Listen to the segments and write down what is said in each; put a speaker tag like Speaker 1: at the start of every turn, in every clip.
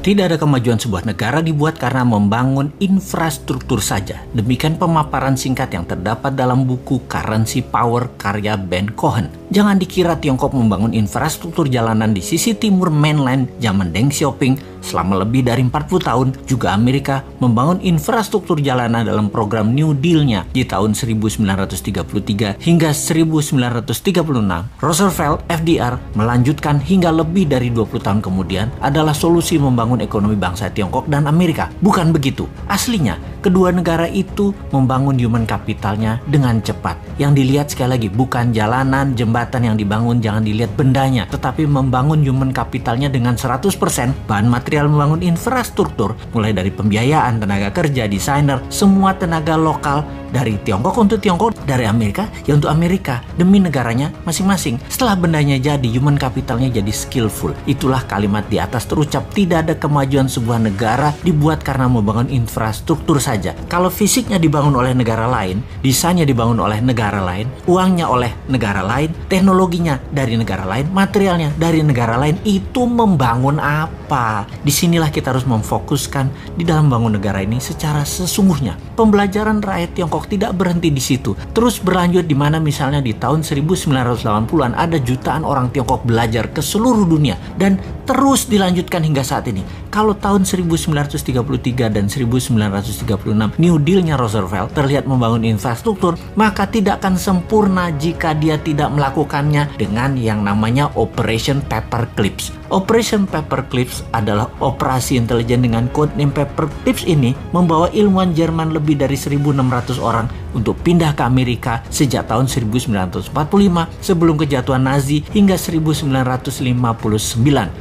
Speaker 1: Tidak ada kemajuan sebuah negara dibuat karena membangun infrastruktur saja. Demikian pemaparan singkat yang terdapat dalam buku Currency Power karya Ben Cohen. Jangan dikira Tiongkok membangun infrastruktur jalanan di sisi timur mainland zaman Deng Xiaoping selama lebih dari 40 tahun. Juga Amerika membangun infrastruktur jalanan dalam program New Deal-nya di tahun 1933 hingga 1936. Roosevelt, FDR, melanjutkan hingga lebih dari 20 tahun kemudian adalah solusi membangun ekonomi bangsa Tiongkok dan Amerika. Bukan begitu. Aslinya, kedua negara itu membangun human capitalnya dengan cepat. Yang dilihat sekali lagi bukan jalanan, jembatan yang dibangun, jangan dilihat bendanya, tetapi membangun human capitalnya dengan 100%. Bahan material membangun infrastruktur, mulai dari pembiayaan, tenaga kerja, desainer, semua tenaga lokal dari Tiongkok untuk Tiongkok, dari Amerika ya untuk Amerika, demi negaranya masing-masing. Setelah bendanya jadi, human capitalnya jadi skillful. Itulah kalimat di atas terucap, tidak ada kemajuan sebuah negara dibuat karena membangun infrastruktur saja. Kalau fisiknya dibangun oleh negara lain, desainnya dibangun oleh negara lain, uangnya oleh negara lain, teknologinya dari negara lain, materialnya dari negara lain, itu membangun apa? Disinilah kita harus memfokuskan di dalam bangun negara ini secara sesungguhnya. Pembelajaran rakyat Tiongkok tidak berhenti di situ. Terus berlanjut di mana misalnya di tahun 1980-an ada jutaan orang Tiongkok belajar ke seluruh dunia dan terus dilanjutkan hingga saat ini. Kalau tahun 1933 dan 1936 New Deal-nya Roosevelt terlihat membangun infrastruktur, maka tidak akan sempurna jika dia tidak melakukannya dengan yang namanya Operation Paperclips. Operation Paperclips adalah operasi intelijen dengan codename Paperclips ini membawa ilmuwan Jerman lebih dari 1.600 orang untuk pindah ke Amerika sejak tahun 1945 sebelum kejatuhan Nazi hingga 1959.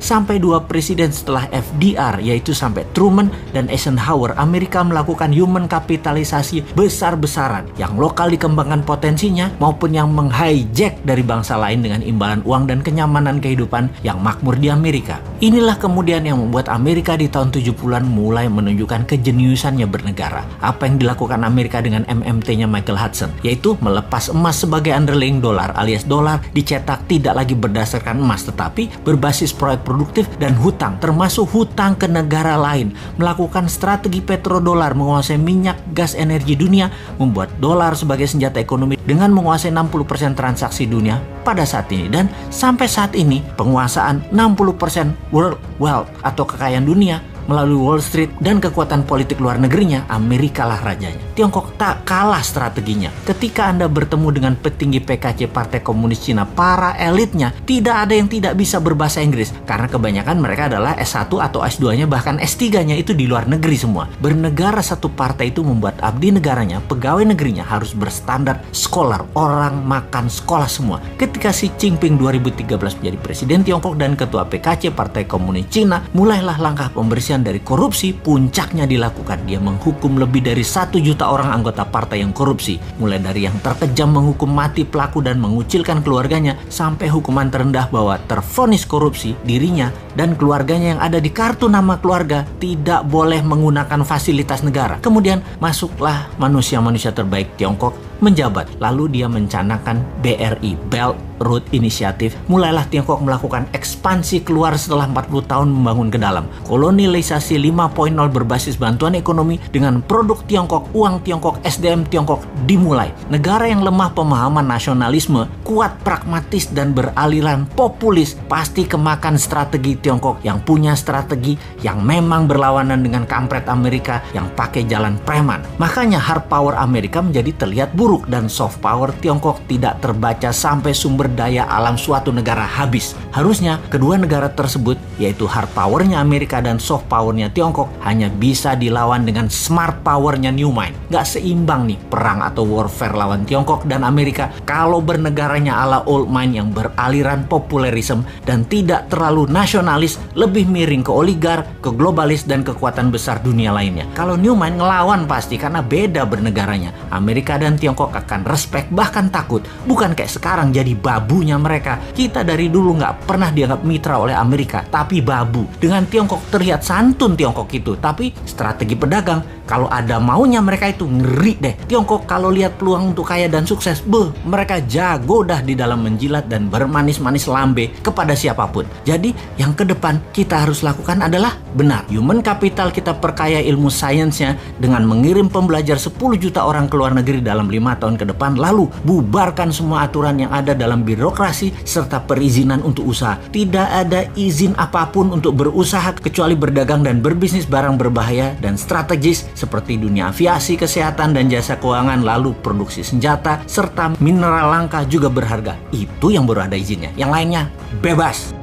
Speaker 1: Sampai dua presiden setelah FDR, yaitu sampai Truman dan Eisenhower, Amerika melakukan human kapitalisasi besar-besaran. Yang lokal dikembangkan potensinya maupun yang menghijack dari bangsa lain dengan imbalan uang dan kenyamanan kehidupan yang makmur di Amerika. Inilah kemudian yang membuat Amerika di tahun 70-an mulai menunjukkan kejeniusannya bernegara. Apa yang dilakukan Amerika dengan MMT-nya Michael Hudson, yaitu melepas emas sebagai underlying dolar, alias dolar dicetak tidak lagi berdasarkan emas tetapi berbasis proyek produktif dan hutang, termasuk hutang ke negara lain. Melakukan strategi petrodolar, menguasai minyak, gas, energi dunia, membuat dolar sebagai senjata ekonomi dengan menguasai 60% transaksi dunia pada saat ini. Dan sampai saat ini penguasaan 60% world wealth atau kekayaan dunia melalui Wall Street dan kekuatan politik luar negerinya, Amerika lah rajanya. Tiongkok tak kalah strateginya. Ketika Anda bertemu dengan petinggi PKC Partai Komunis Cina, para elitnya, tidak ada yang tidak bisa berbahasa Inggris. Karena kebanyakan mereka adalah S1 atau S2-nya, bahkan S3-nya itu di luar negeri semua. Bernegara satu partai itu membuat abdi negaranya, pegawai negerinya harus berstandar scholar, orang makan sekolah semua. Ketika Xi Jinping 2013 menjadi presiden Tiongkok dan ketua PKC Partai Komunis Cina, mulailah langkah pembersihan dari korupsi. Puncaknya dilakukan, dia menghukum lebih dari 1 juta orang anggota partai yang korupsi, mulai dari yang terkejam menghukum mati pelaku dan mengucilkan keluarganya, sampai hukuman terendah bahwa tervonis korupsi dirinya dan keluarganya yang ada di kartu nama keluarga tidak boleh menggunakan fasilitas negara. Kemudian masuklah manusia-manusia terbaik Tiongkok menjabat, lalu dia mencanangkan BRI, Belt Road Initiative. Mulailah Tiongkok melakukan ekspansi keluar setelah 40 tahun membangun ke dalam. Kolonialisasi 5.0 berbasis bantuan ekonomi dengan produk Tiongkok, uang Tiongkok, SDM Tiongkok dimulai. Negara yang lemah pemahaman nasionalisme, kuat pragmatis dan beraliran populis, pasti kemakan strategi Tiongkok yang punya strategi yang memang berlawanan dengan kampret Amerika yang pakai jalan preman. Makanya hard power Amerika menjadi terlihat buruk dan soft power Tiongkok tidak terbaca sampai sumber daya alam suatu negara habis. Harusnya kedua negara tersebut, yaitu hard powernya Amerika dan soft powernya Tiongkok, hanya bisa dilawan dengan smart powernya New Mind. Gak seimbang nih perang atau warfare lawan Tiongkok dan Amerika kalau bernegaranya ala old mind yang beraliran populerisme dan tidak terlalu nasionalis, lebih miring ke oligar, ke globalis dan kekuatan besar dunia lainnya. Kalau New Mind ngelawan pasti karena beda bernegaranya. Amerika dan Tiongkok akan respect, bahkan takut. Bukan kayak sekarang jadi babunya mereka. Kita dari dulu nggak pernah dianggap mitra oleh Amerika, tapi babu. Dengan Tiongkok terlihat santun Tiongkok itu, tapi strategi pedagang Kalau ada maunya mereka itu ngeri deh. Tiongkok kalau lihat peluang untuk kaya dan sukses, mereka jago dah di dalam menjilat dan bermanis-manis lambe kepada siapapun. Jadi yang ke depan kita harus lakukan adalah benar. Human capital kita perkaya ilmu sainsnya dengan mengirim pembelajar 10 juta orang ke luar negeri dalam 5 tahun ke depan. Lalu bubarkan semua aturan yang ada dalam birokrasi serta perizinan untuk usaha. Tidak ada izin apapun untuk berusaha kecuali berdagang dan berbisnis barang berbahaya dan strategis seperti dunia aviasi, kesehatan, dan jasa keuangan, lalu produksi senjata, serta mineral langka juga berharga. Itu yang baru ada izinnya. Yang lainnya bebas.